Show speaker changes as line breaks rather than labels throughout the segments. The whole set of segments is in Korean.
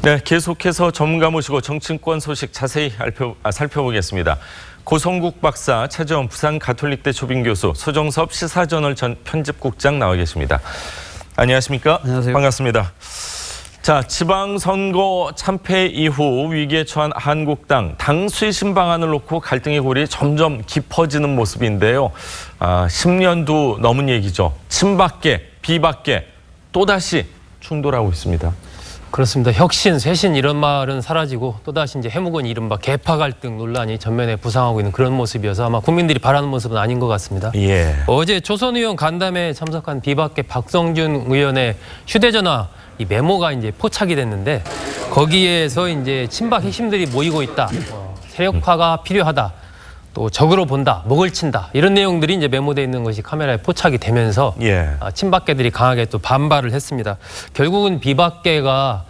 네, 계속해서 전문가 모시고 정치권 소식 자세히 살펴보겠습니다. 고성국 박사, 차재원 부산 가톨릭대 조빙교수, 소정섭 시사저널 전 편집국장 나와 계십니다. 안녕하십니까?
안녕하세요.
반갑습니다. 자, 지방선거 참패 이후 위기에 처한 한국당, 당 수신 방안을 놓고 갈등의 골이 점점 깊어지는 모습인데요. 10년도 넘은 얘기죠. 친박계, 비박계 또다시 충돌하고 있습니다.
그렇습니다. 혁신, 쇄신 이런 말은 사라지고 또다시 이제 해묵은 이른바 계파 갈등 논란이 전면에 부상하고 있는 그런 모습이어서 아마 국민들이 바라는 모습은 아닌 것 같습니다.
예.
어제 조선 의원 간담회에 참석한 비박계 박성준 의원의 휴대전화 이 메모가 이제 포착이 됐는데 거기에서 이제 친박 핵심들이 모이고 있다. 세력화가 필요하다. 또 적으로 본다, 목을 친다 이런 내용들이 이제 메모되어 있는 것이 카메라에 포착이 되면서 친박계들이 강하게 또 반발을 했습니다. 결국은 비박계가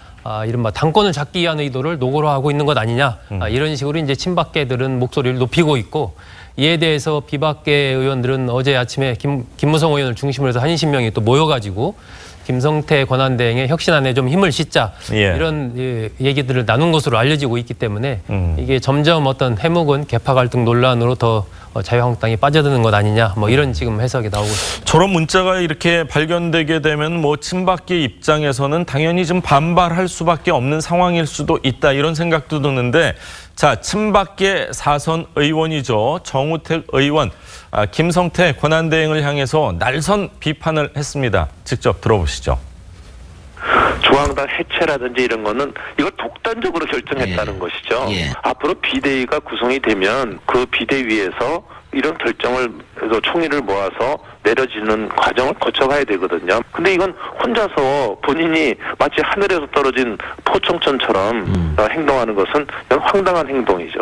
이른바 당권을 잡기 위한 의도를 노골로 하고 있는 것 아니냐 이런 식으로 이제 친박계들은 목소리를 높이고 있고 이에 대해서 비박계 의원들은 어제 아침에 김무성 의원을 중심으로 해서 한 20명이 또 모여가지고 김성태 권한대행의 혁신안에 좀 힘을 싣자 이런 얘기들을 나눈 것으로 알려지고 있기 때문에 이게 점점 어떤 해묵은 계파 갈등 논란으로 더 자유한국당이 빠져드는 것 아니냐 뭐 이런 지금 해석이 나오고 있습니다.
저런 문자가 이렇게 발견되게 되면 뭐 친박계 입장에서는 당연히 좀 반발할 수밖에 없는 상황일 수도 있다 이런 생각도 드는데 자, 친박계 4선 의원이죠. 정우택 의원, 김성태 권한대행을 향해서 날선 비판을 했습니다. 직접 들어보시죠.
중앙당 해체라든지 이런 거는 이걸 독단적으로 결정했다는 것이죠. 앞으로 비대위가 구성이 되면 그 비대위에서 이런 결정을 총의를 모아서 내려지는 과정을 거쳐가야 되거든요. 근데 이건 혼자서 본인이 마치 하늘에서 떨어진 포청천처럼 행동하는 것은 황당한 행동이죠.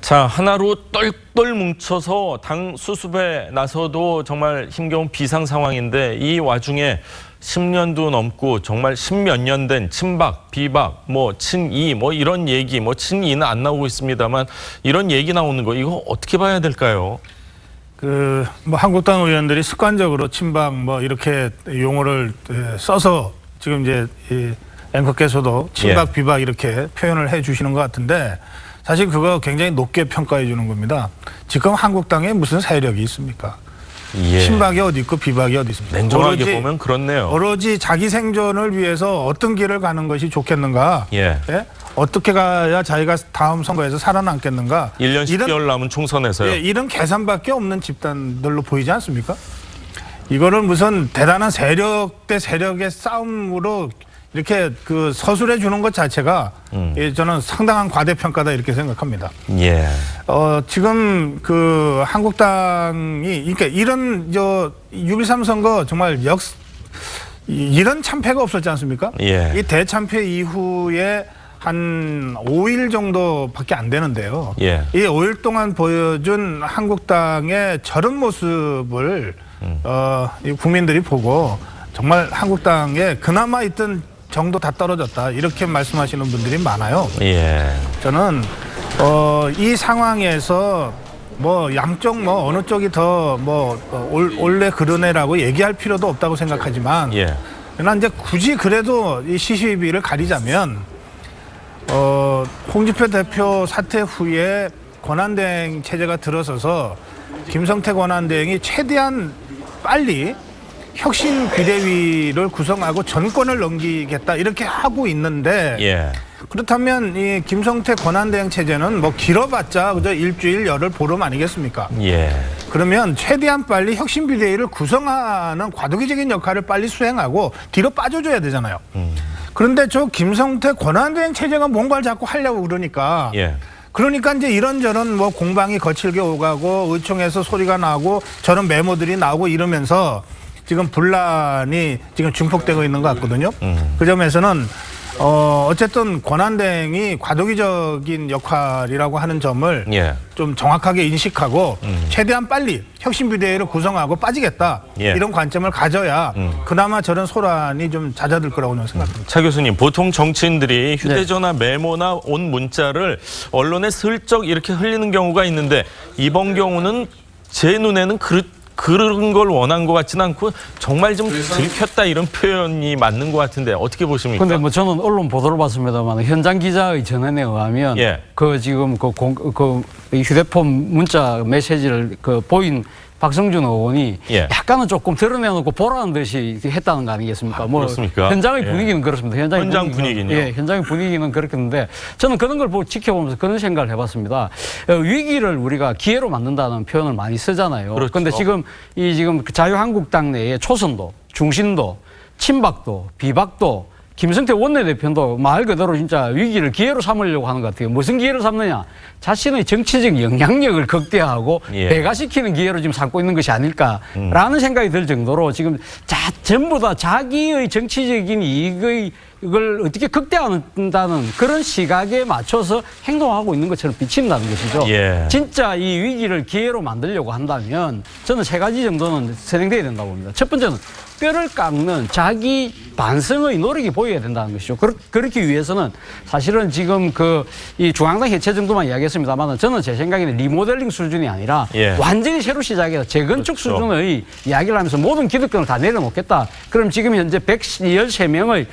자, 하나로 똘똘 뭉쳐서 당 수습에 나서도 정말 힘겨운 비상 상황인데 이 와중에 10년도 넘고 정말 10몇 년 된 친박, 비박, 뭐 친이 뭐 이런 얘기, 뭐 친이는 안 나오고 있습니다만 이런 얘기 나오는 거 이거 어떻게 봐야 될까요?
뭐 한국당 의원들이 습관적으로 친박 뭐 이렇게 용어를 써서 지금 이제 이 앵커께서도 친박, 비박 이렇게 표현을 해 주시는 것 같은데 사실 그거 굉장히 높게 평가해 주는 겁니다. 지금 한국당에 무슨 세력이 있습니까? 친박이 어디 있고 비박이 어디 있습니까?
냉정하게 보면 그렇네요.
오로지 자기 생존을 위해서 어떤 길을 가는 것이 좋겠는가? 어떻게 가야 자기가 다음 선거에서 살아남겠는가?
1년 10개월 남은 총선에서요.
이런 계산밖에 없는 집단들로 보이지 않습니까? 이거를 무슨 대단한 세력 대 세력의 싸움으로 이렇게 서술해 주는 것 자체가 저는 상당한 과대평가다 이렇게 생각합니다. 지금 한국당이 그러니까 이런 6.13 선거 정말 이런 참패가 없었지 않습니까? 이 대참패 이후에 한 5일 정도밖에 안 되는데요. 이 5일 동안 보여준 한국당의 저런 모습을 국민들이 보고 정말 한국당에 그나마 있던 정도 다 떨어졌다 이렇게 말씀하시는 분들이 많아요. 저는 이 상황에서 뭐 양쪽 뭐 어느 쪽이 더 뭐 올래 그러네라고 얘기할 필요도 없다고 생각하지만 그러나 이제 굳이 그래도 이 시시비를 가리자면 홍준표 대표 사퇴 후에 권한대행 체제가 들어서서 김성태 권한대행이 최대한 빨리 혁신 비대위를 구성하고 전권을 넘기겠다 이렇게 하고 있는데 그렇다면 이 김성태 권한대행 체제는 뭐 길어봤자 그저 일주일 열흘 보름 아니겠습니까? 그러면 최대한 빨리 혁신 비대위를 구성하는 과도기적인 역할을 빨리 수행하고 뒤로 빠져줘야 되잖아요. 그런데 저 김성태 권한대행 체제가 뭔가를 자꾸 하려고 그러니까 이제 이런저런 뭐 공방이 거칠게 오가고 의총에서 소리가 나고 저런 메모들이 나오고 이러면서 지금 분란이 지금 증폭되고 있는 것 같거든요. 그 점에서는 어쨌든 권한대행이 과도기적인 역할이라고 하는 점을 좀 정확하게 인식하고 최대한 빨리 혁신비대위를 구성하고 빠지겠다 이런 관점을 가져야 그나마 저런 소란이 좀 잦아들 거라고 저는 생각합니다.
차 교수님, 보통 정치인들이 휴대전화 메모나 온 문자를 언론에 슬쩍 이렇게 흘리는 경우가 있는데 이번 경우는 제 눈에는 그런 걸 원한 것 같지는 않고 정말 좀 들켰다 이런 표현이 맞는 것 같은데 어떻게 보십니까?
근데 뭐 저는 언론 보도를 봤습니다만 현장 기자의 전언에 의하면
예.
그 지금 이 휴대폰 문자 메시지를 보인 박성준 의원이
예.
약간은 조금 드러내놓고 보라는 듯이 했다는 거 아니겠습니까? 뭐
그렇습니까?
현장의
예.
분위기는 그렇습니다.
현장 분위기는요?
예, 현장의 분위기는 그렇겠는데 저는 그런 걸 지켜보면서 그런 생각을 해봤습니다. 위기를 우리가 기회로 만든다는 표현을 많이 쓰잖아요.
그렇죠.
그런데 지금 그 자유한국당 내에 초선도, 중신도, 친박도, 비박도 김성태 원내대표도 말 그대로 진짜 위기를 기회로 삼으려고 하는 것 같아요. 무슨 기회를 삼느냐? 자신의 정치적 영향력을 극대화하고
예.
배가시키는 기회로 지금 삼고 있는 것이 아닐까라는 생각이 들 정도로 지금 전부 다 자기의 정치적인 이걸 어떻게 극대화한다는 그런 시각에 맞춰서 행동하고 있는 것처럼 비친다는 것이죠.
예.
진짜 이 위기를 기회로 만들려고 한다면 저는 세 가지 정도는 진행돼야 된다고 봅니다. 첫 번째는 뼈를 깎는 자기 반성의 노력이 보여야 된다는 것이죠. 그렇기 위해서는 사실은 지금 이 중앙당 해체 정도만 이야기했습니다만 저는 제 생각에는 리모델링 수준이 아니라
예.
완전히 새로 시작해서 재건축
그렇죠.
수준의 이야기를 하면서 모든 기득권을 다 내려놓겠다. 그럼 지금 현재 113명의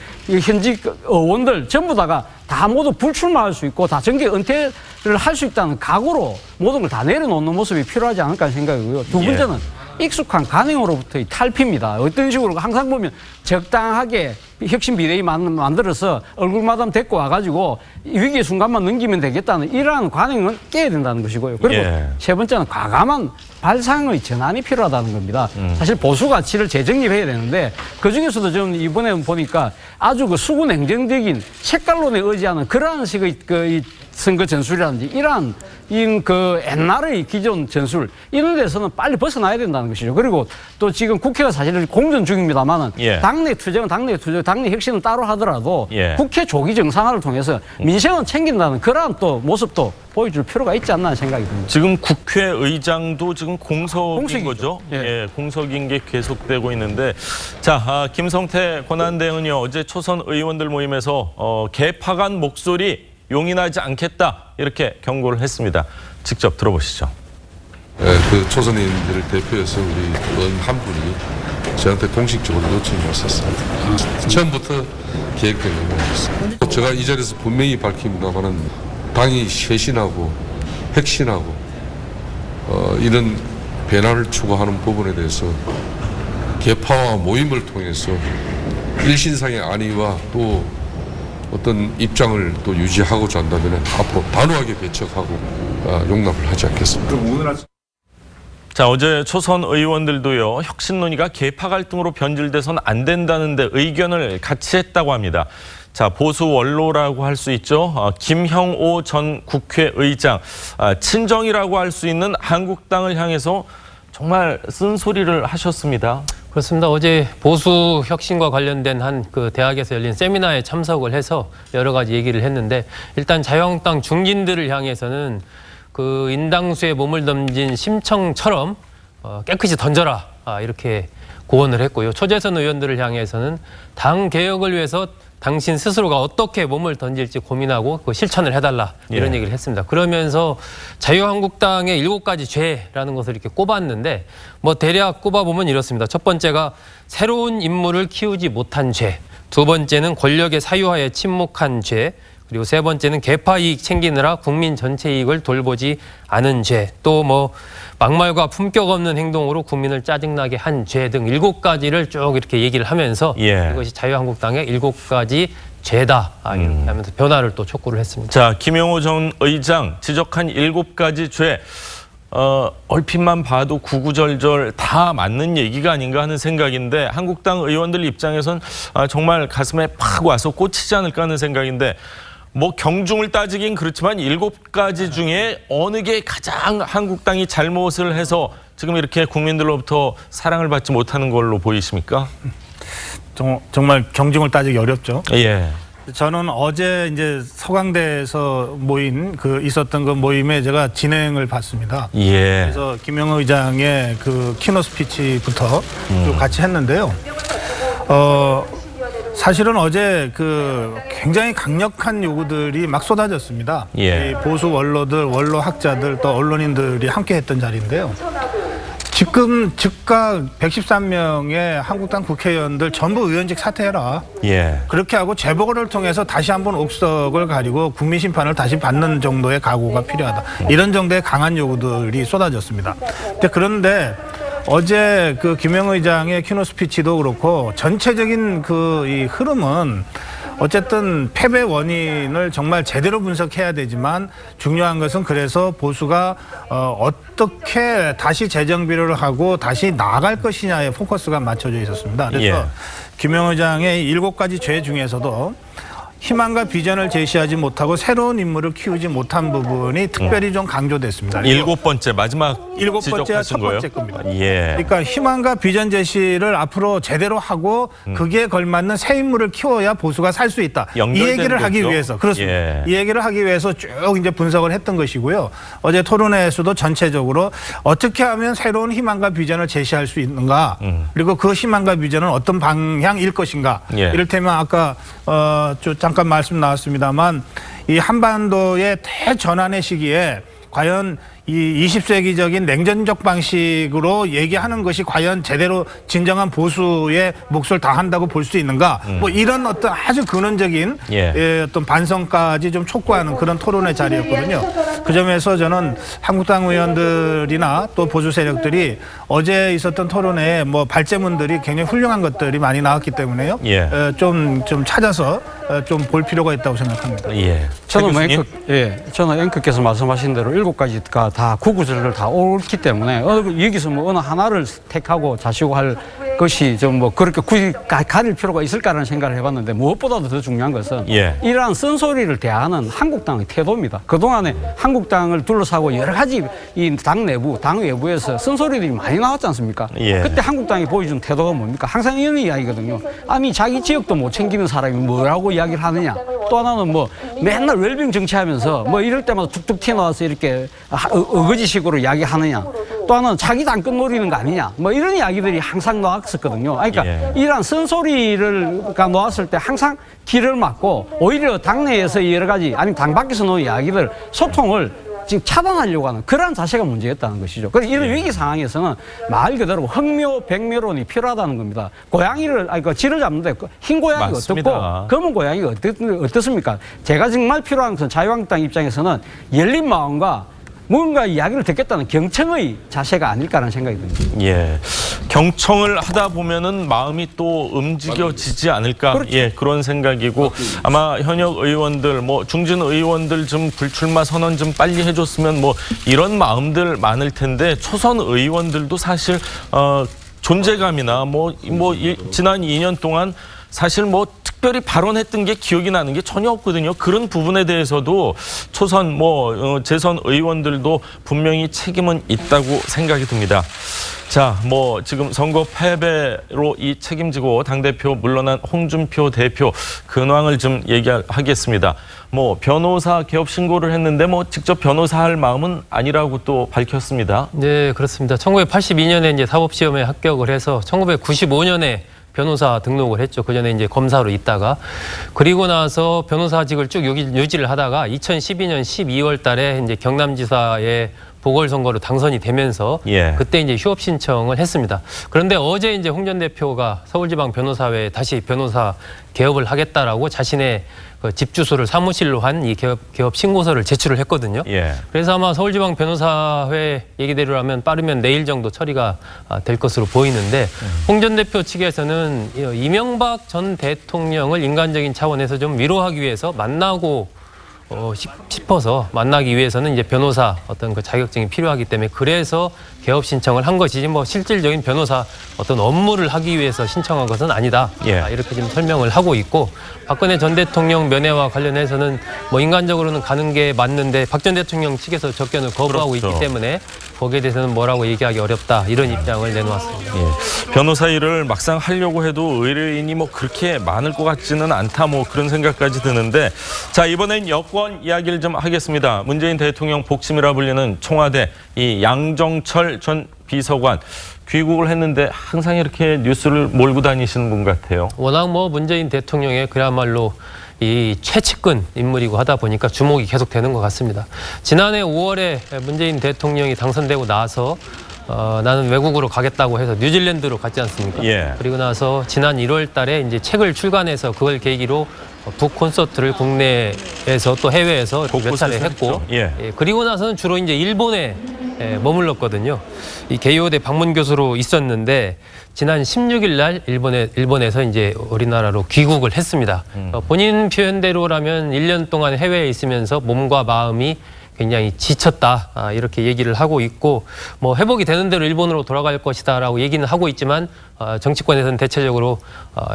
현직 의원들 전부 다 모두 불출마할 수 있고 다 정계 은퇴를 할 수 있다는 각오로 모든 걸 다 내려놓는 모습이 필요하지 않을까 하는 생각이고요. 두 번째는 익숙한 관행으로부터의 탈피입니다. 어떤 식으로 항상 보면 적당하게 혁신 비대위 만들어서 얼굴마담 데리고 와가지고 위기의 순간만 넘기면 되겠다는 이러한 관행은 깨야 된다는 것이고요. 그리고
예.
세 번째는 과감한 발상의 전환이 필요하다는 겁니다. 사실 보수 가치를 재정립해야 되는데 그중에서도 좀 이번에 보니까 아주 수구 냉정적인 색깔론에 의지하는 그러한 식의 이 선거 전술이라든지 이러한 옛날의 기존 전술 이런 데서는 빨리 벗어나야 된다는 것이죠. 그리고 또 지금 국회가 사실은 공전 중입니다만은
예.
당내 투쟁은 당내 투쟁, 당내 혁신은 따로 하더라도
예.
국회 조기 정상화를 통해서 민생은 챙긴다는 그러한 또 모습도 보여줄 필요가 있지 않나 생각이 듭니다.
지금 국회의장도 지금 공석인
공석이죠.
거죠?
예.
예, 공석인 게 계속되고 있는데 자, 김성태 권한대행은요 어제 초선 의원들 모임에서 개파간 목소리 용인하지 않겠다 이렇게 경고를 했습니다. 직접 들어보시죠.
그 초선인들을 대표해서 우리 의원 한 분이 저한테 공식적으로 요청이 왔었습니다. 처음부터 계획된 거였습니다. 제가 이 자리에서 분명히 밝힙니다만은 당이 쇄신하고 혁신하고 이런 변화를 추구하는 부분에 대해서 개파와 모임을 통해서 일신상의 안위와 또 어떤 입장을 또 유지하고자 한다면 앞으로 단호하게 배척하고 용납을 하지 않겠습니다.
자, 어제 초선 의원들도요 혁신 논의가 개파 갈등으로 변질돼서는 안 된다는데 의견을 같이 했다고 합니다. 자, 보수 원로라고 할 수 있죠. 김형오 전 국회의장 친정이라고 할 수 있는 한국당을 향해서 정말 쓴소리를 하셨습니다.
그렇습니다. 어제 보수 혁신과 관련된 한 대학에서 열린 세미나에 참석을 해서 여러 가지 얘기를 했는데 일단 자유한국당 중진들을 향해서는 인당수에 몸을 던진 심청처럼 깨끗이 던져라 이렇게 고언을 했고요. 초재선 의원들을 향해서는 당 개혁을 위해서 당신 스스로가 어떻게 몸을 던질지 고민하고 실천을 해달라 이런 얘기를 했습니다. 그러면서 자유한국당의 7가지 죄라는 것을 이렇게 꼽았는데 대략 꼽아보면 이렇습니다. 첫 번째가 새로운 인물을 키우지 못한 죄, 두 번째는 권력의 사유화에 침묵한 죄, 그리고 세 번째는 개파 이익 챙기느라 국민 전체 이익을 돌보지 않은 죄, 또 막말과 품격 없는 행동으로 국민을 짜증나게 한 죄 등 7가지를 쭉 이렇게 얘기를 하면서 이것이 자유한국당의 7가지 죄다 이렇게 하면서 변화를 또 촉구를 했습니다.
자, 김영호 전 의장 지적한 7가지 죄 얼핏만 봐도 구구절절 다 맞는 얘기가 아닌가 하는 생각인데 한국당 의원들 입장에선 정말 가슴에 팍 와서 꽂히지 않을까 하는 생각인데 경중을 따지긴 그렇지만 7가지 중에 어느 게 가장 한국당이 잘못을 해서 지금 이렇게 국민들로부터 사랑을 받지 못하는 걸로 보이십니까?
정말 경중을 따지기 어렵죠.
예.
저는 어제 이제 서강대에서 있었던 그 모임에 제가 진행을 봤습니다.
예.
그래서 김영호 의장의 키노 스피치부터 쭉 같이 했는데요. 사실은 어제 굉장히 강력한 요구들이 막 쏟아졌습니다.
예.
이 보수 원로들, 원로 학자들 또 언론인들이 함께 했던 자리인데요. 지금 즉각 113명의 한국당 국회의원들 전부 의원직 사퇴해라.
예.
그렇게 하고 재보궐을 통해서 다시 한번 옥석을 가리고 국민 심판을 다시 받는 정도의 각오가 필요하다. 이런 정도의 강한 요구들이 쏟아졌습니다. 그런데 어제 그 김영 의장의 키노 스피치도 그렇고 전체적인 그 이 흐름은 어쨌든 패배 원인을 정말 제대로 분석해야 되지만 중요한 것은 그래서 보수가 어떻게 다시 재정 비료를 하고 다시 나아갈 것이냐에 포커스가 맞춰져 있었습니다. 그래서
예.
김영 의장의 7가지 죄 중에서도 희망과 비전을 제시하지 못하고 새로운 인물을 키우지 못한 부분이 특별히 좀 강조됐습니다.
7번째 마지막
7번째와
지적하신
첫
거예요?
번째 겁니다.
예.
그러니까 희망과 비전 제시를 앞으로 제대로 하고 그게 걸맞는 새 인물을 키워야 보수가 살 수 있다. 이
연결된
얘기를 하기
거죠?
위해서 그렇습니다.
예.
이 얘기를 하기 위해서 쭉 이제 분석을 했던 것이고요. 어제 토론회에서도 전체적으로 어떻게 하면 새로운 희망과 비전을 제시할 수 있는가, 그리고 그 희망과 비전은 어떤 방향일 것인가.
예.
이를테면 아까 잠깐 말씀 나왔습니다만 이 한반도의 대전환의 시기에 과연 이 20세기적인 냉전적 방식으로 얘기하는 것이 과연 제대로 진정한 보수의 몫을 다한다고 볼 수 있는가? 뭐 이런 어떤 아주 근원적인 어떤 반성까지 좀 촉구하는 그런 토론의 자리였거든요. 그 점에서 저는 한국당 의원들이나 또 보수 세력들이 어제 있었던 토론회에 뭐 발제문들이 굉장히 훌륭한 것들이 많이 나왔기 때문에요. 좀 찾아서 좀 볼 필요가 있다고 생각합니다.
예.
저는 저는 앵커께서 말씀하신 대로 7가지가 다 구구절절 다 옳기 때문에 여기서 뭐 어느 하나를 택하고 자시고 할 것이 좀 뭐 그렇게 굳이 가릴 필요가 있을까라는 생각을 해봤는데 무엇보다도 더 중요한 것은 이러한 쓴소리를 대하는 한국당의 태도입니다. 그동안에 한국당을 둘러싸고 여러 가지 이 당 내부, 당 외부에서 쓴소리들이 많이 나왔지 않습니까? 그때 한국당이 보여준 태도가 뭡니까? 항상 이런 이야기거든요. 아니 자기 지역도 못 챙기는 사람이 뭐라고 이야기를 하느냐. 또 하나는 뭐 맨날 웰빙 정치하면서 뭐 이럴 때마다 툭툭 튀어나와서 이렇게 어거지식으로 이야기하느냐. 또 하나는 자기 당권 노리는 거 아니냐. 뭐 이런 이야기들이 항상 나왔었거든요. 그러니까 이러한 쓴소리가 나왔을 때 항상 길을 막고 오히려 당내에서 여러 가지 아니면 당 밖에서 놓은 이야기들 소통을 지금 차단하려고 하는 그러한 자세가 문제였다는 것이죠. 그래서 이런 위기 상황에서는 말 그대로 흑묘, 백묘론이 필요하다는 겁니다. 고양이를, 쥐를 잡는데 흰 고양이가 어떻고 검은 고양이가 어떻습니까? 제가 정말 필요한 것은 자유한국당 입장에서는 열린 마음과 뭔가 이야기를 듣겠다는 경청의 자세가 아닐까라는 생각이 듭니다.
예. 경청을 하다 보면은 마음이 또 움직여지지 않을까.
그렇죠.
예, 그런 생각이고 아마 현역 의원들 뭐 중진 의원들 좀 불출마 선언 좀 빨리 해줬으면 뭐 이런 마음들 많을 텐데 초선 의원들도 사실 존재감이나 지난 2년 동안 사실 뭐 특별히 발언했던 게 기억이 나는 게 전혀 없거든요. 그런 부분에 대해서도 초선 재선 의원들도 분명히 책임은 있다고 생각이 듭니다. 자, 지금 선거 패배로 이 책임지고 당대표 물러난 홍준표 대표 근황을 좀 얘기하겠습니다. 변호사 개업 신고를 했는데 직접 변호사 할 마음은 아니라고 또 밝혔습니다.
네, 그렇습니다. 1982년에 이제 사법시험에 합격을 해서 1995년에 변호사 등록을 했죠. 그 전에 이제 검사로 있다가 그리고 나서 변호사직을 쭉 유지를 하다가 2012년 12월 달에 이제 경남지사의 보궐선거로 당선이 되면서 그때 이제 휴업 신청을 했습니다. 그런데 어제 이제 홍 전 대표가 서울지방 변호사회에 다시 변호사 개업을 하겠다라고 자신의 집 주소를 사무실로 한 이 개업 신고서를 제출을 했거든요. 그래서 아마 서울지방 변호사회 얘기대로라면 빠르면 내일 정도 처리가 될 것으로 보이는데 홍 전 대표 측에서는 이명박 전 대통령을 인간적인 차원에서 좀 위로하기 위해서 만나고 싶어서 만나기 위해서는 이제 변호사 어떤 그 자격증이 필요하기 때문에 그래서 개업 신청을 한 것이지 실질적인 변호사 어떤 업무를 하기 위해서 신청한 것은 아니다. 이렇게 지금 설명을 하고 있고 박근혜 전 대통령 면회와 관련해서는 인간적으로는 가는 게 맞는데 박 전 대통령 측에서 접견을 거부하고 있기 때문에 거기에 대해서는 뭐라고 얘기하기 어렵다 이런 입장을 내놓았습니다.
변호사 일을 막상 하려고 해도 의뢰인이 그렇게 많을 것 같지는 않다 그런 생각까지 드는데 자 이번엔 여권 이야기를 좀 하겠습니다. 문재인 대통령 복심이라 불리는 청와대 이 양정철 전 비서관 귀국을 했는데 항상 이렇게 뉴스를 몰고 다니시는 분 같아요.
워낙 문재인 대통령의 그야말로 이 최측근 인물이고 하다 보니까 주목이 계속 되는 것 같습니다. 지난해 5월에 문재인 대통령이 당선되고 나서 나는 외국으로 가겠다고 해서 뉴질랜드로 갔지 않습니까?
예.
그리고 나서 지난 1월 달에 이제 책을 출간해서 그걸 계기로 북 콘서트를 국내에서 또 해외에서 몇 차례
곳곳에서
했고,
했죠. 예.
그리고 나서는 주로 이제 일본에 머물렀거든요. 이 개요대 방문 교수로 있었는데 지난 16일 날 일본에서 이제 우리나라로 귀국을 했습니다. 본인 표현대로라면 1년 동안 해외에 있으면서 몸과 마음이 굉장히 지쳤다, 이렇게 얘기를 하고 있고, 뭐 회복이 되는 대로 일본으로 돌아갈 것이다라고 얘기는 하고 있지만 정치권에서는 대체적으로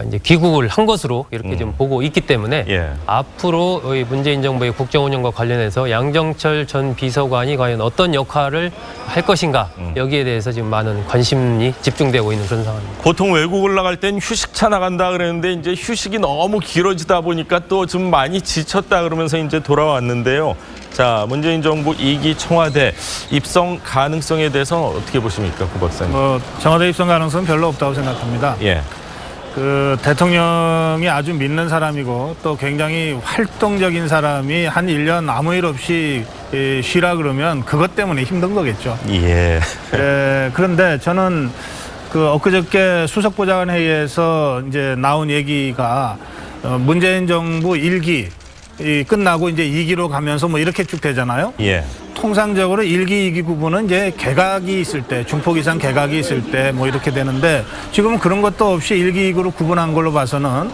이제 귀국을 한 것으로 이렇게 좀 보고 있기 때문에
예.
앞으로 이 문재인 정부의 국정 운영과 관련해서 양정철 전 비서관이 과연 어떤 역할을 할 것인가, 여기에 대해서 지금 많은 관심이 집중되고 있는 그런 상황입니다.
보통 외국을 나갈 땐 휴식차 나간다 그랬는데 이제 휴식이 너무 길어지다 보니까 또 좀 많이 지쳤다 그러면서 이제 돌아왔는데요. 자, 문재인 정부 2기 청와대 입성 가능성에 대해서는 어떻게 보십니까, 구 박사님?
청와대 입성 가능성은 별로 없다고 생각합니다.
예.
그 대통령이 아주 믿는 사람이고 또 굉장히 활동적인 사람이 한 1년 아무 일 없이 쉬라 그러면 그것 때문에 힘든 거겠죠.
예.
그런데 저는 그 엊그저께 수석보좌관 회의에서 이제 나온 얘기가 문재인 정부 1기 끝나고 이제 2기로 가면서 뭐 이렇게 쭉 되잖아요.
예.
통상적으로 1기, 2기 구분은 이제 개각이 있을 때, 중폭 이상 개각이 있을 때 뭐 이렇게 되는데 지금은 그런 것도 없이 1기, 2기로 구분한 걸로 봐서는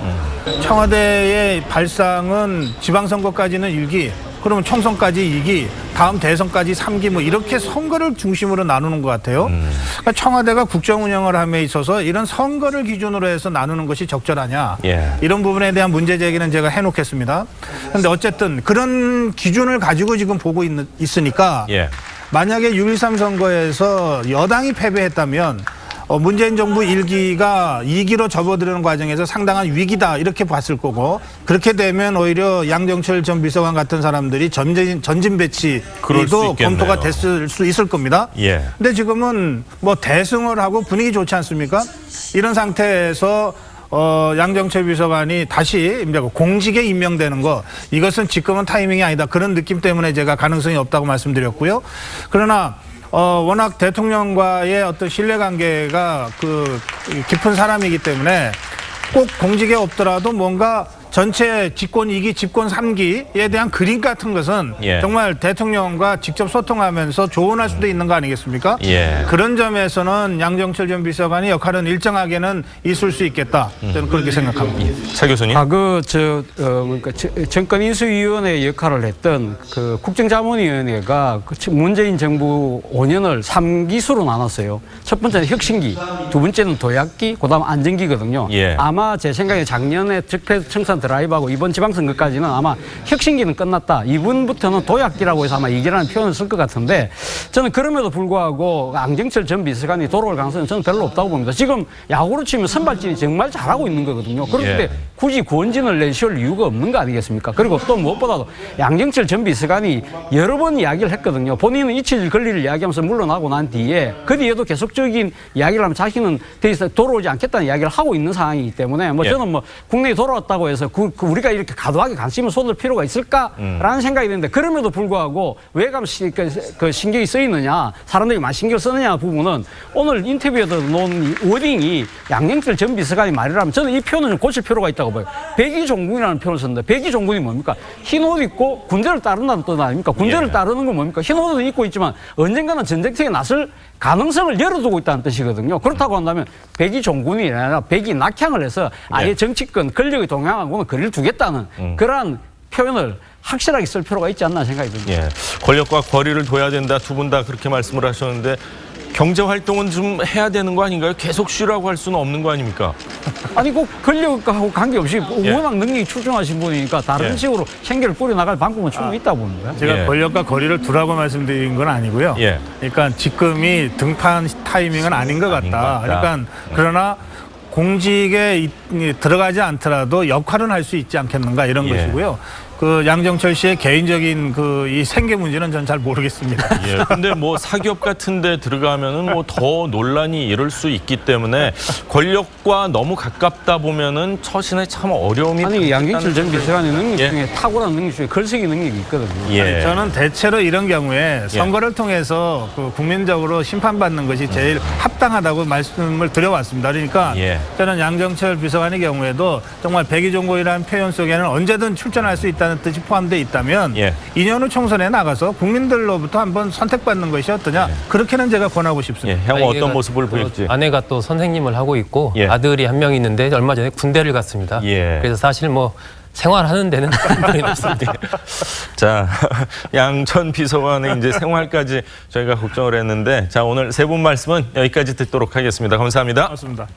청와대의 발상은 지방선거까지는 1기, 그러면 총선까지 2기, 다음 대선까지 3기 뭐 이렇게 선거를 중심으로 나누는 것 같아요. 그러니까 청와대가 국정 운영을 함에 있어서 이런 선거를 기준으로 해서 나누는 것이 적절하냐.
예.
이런 부분에 대한 문제 제기는 제가 해놓겠습니다. 그런데 어쨌든 그런 기준을 가지고 지금 보고 있으니까
예.
만약에 6.13 선거에서 여당이 패배했다면 문재인 정부 1기가 2기로 접어드는 과정에서 상당한 위기다 이렇게 봤을 거고, 그렇게 되면 오히려 양정철 전 비서관 같은 사람들이 전진
그럴 수
배치도
있겠네요.
검토가 됐을 수 있을 겁니다.
예.
근데 지금은 뭐 대승을 하고 분위기 좋지 않습니까? 이런 상태에서 양정철 비서관이 다시 이제 공직에 임명되는 거, 이것은 지금은 타이밍이 아니다, 그런 느낌 때문에 제가 가능성이 없다고 말씀드렸고요. 그러나 워낙 대통령과의 어떤 신뢰관계가 깊은 사람이기 때문에 꼭 공직에 없더라도 뭔가 전체 집권 2기, 집권 3기에 대한 그림 같은 것은
예.
정말 대통령과 직접 소통하면서 조언할 수도 있는 거 아니겠습니까?
예.
그런 점에서는 양정철 전 비서관의 역할은 일정하게는 있을 수 있겠다. 저는 그렇게 생각합니다.
차 교수님.
그러니까 정권인수위원회 역할을 했던 그 국정자문위원회가 문재인 정부 5년을 3기수로 나눴어요. 첫 번째는 혁신기, 두 번째는 도약기, 그다음 안정기거든요.
예.
아마 제 생각에 작년에 적폐 청산 드라이브하고 이번 지방선거까지는 아마 혁신기는 끝났다. 이분부터는 도약기라고 해서 아마 이기라는 표현을 쓸 것 같은데, 저는 그럼에도 불구하고 양정철 전 비서관이 돌아올 가능성은 저는 별로 없다고 봅니다. 지금 야구로 치면 선발진이 정말 잘하고 있는 거거든요. 그런데
예.
굳이 구원진을 내세울 이유가 없는 거 아니겠습니까? 그리고 또 무엇보다도 양정철 전 비서관이 여러 번 이야기를 했거든요. 본인은 잊혀질 권리를 이야기하면서 물러나고 난 뒤에 그 뒤에도 계속적인 이야기를 하면 자신은 더 이상 돌아오지 않겠다는 이야기를 하고 있는 상황이기 때문에 뭐
예.
저는 뭐 국내에 돌아왔다고 해서 우리가 이렇게 과도하게 관심을 쏟을 필요가 있을까라는 생각이 드는데, 그럼에도 불구하고 왜 그 신경이 쓰이느냐, 사람들이 많이 신경을 쓰느냐 부분은 오늘 인터뷰에도 놓은 워딩이 양정철 전 비서관이 말이라면 저는 이 표현을 좀 고칠 필요가 있다고 봐요. 백의종군이라는 표현을 썼는데 백의종군이 뭡니까? 흰 옷 입고 군대를 따른다는 뜻 아닙니까? 군대를
예.
따르는 건 뭡니까? 흰 옷을 입고 있지만 언젠가는 전쟁터에 나설 가능성을 열어두고 있다는 뜻이거든요. 그렇다고 한다면 백의종군이 아니라 백이 낙향을 해서 아예
네.
정치권 권력의 동향하고는 거리를 두겠다는 그러한 표현을 확실하게 쓸 필요가 있지 않나 생각이 듭니다.
예. 권력과 거리를 둬야 된다. 두 분 다 그렇게 말씀을 하셨는데 경제 활동은 좀 해야 되는 거 아닌가요? 계속 쉬라고 할 수는 없는 거 아닙니까?
아니 꼭 권력하고 관계없이
예.
워낙 능력이 출중하신 분이니까 다른
예.
식으로 생계를 꾸려나갈 방법은 충분히 있다고 봅니다.
제가
예.
권력과 거리를 두라고 말씀드린 건 아니고요.
예.
그러니까 지금이 등판 타이밍은 아닌 것
아닌 것
같다.
같다.
그러니까 그러나 공직에 들어가지 않더라도 역할은 할 수 있지 않겠는가, 이런
예.
것이고요. 그 양정철 씨의 개인적인 그 이 생계 문제는 전 잘 모르겠습니다.
예, 근데 뭐 사기업 같은 데 들어가면은 뭐 더 논란이 일을 수 있기 때문에 권력과 너무 가깝다 보면은 처신에 참 어려움이
아니 양경철 전 비서관의 능력
예.
중에 탁월한 능력 중에 글쓰기 능력이 있거든요.
예.
저는 대체로 이런 경우에 선거를 통해서 그 국민적으로 심판받는 것이 제일 합당하다고 말씀을 드려왔습니다. 그러니까
예.
저는 양정철 비서관의 경우에도 정말 백의종고이라는 표현 속에는 언제든 출전할 수 있다는 뜻이 포함되어 있다면
예.
2년 후 총선에 나가서 국민들로부터 한번 선택받는 것이 어떠냐 그렇게는 제가 권하고 싶습니다.
예, 향후
아이가
어떤 모습을
또
보일지.
아내가 또 선생님을 하고 있고
예.
아들이 한 명 있는데 얼마 전에 군대를 갔습니다.
예.
그래서 사실 뭐 생활하는 데는 상관이 없습니다.
자, 양 전 비서관의 이제 생활까지 저희가 걱정을 했는데, 자, 오늘 세 분 말씀은 여기까지 듣도록 하겠습니다. 감사합니다.
고맙습니다.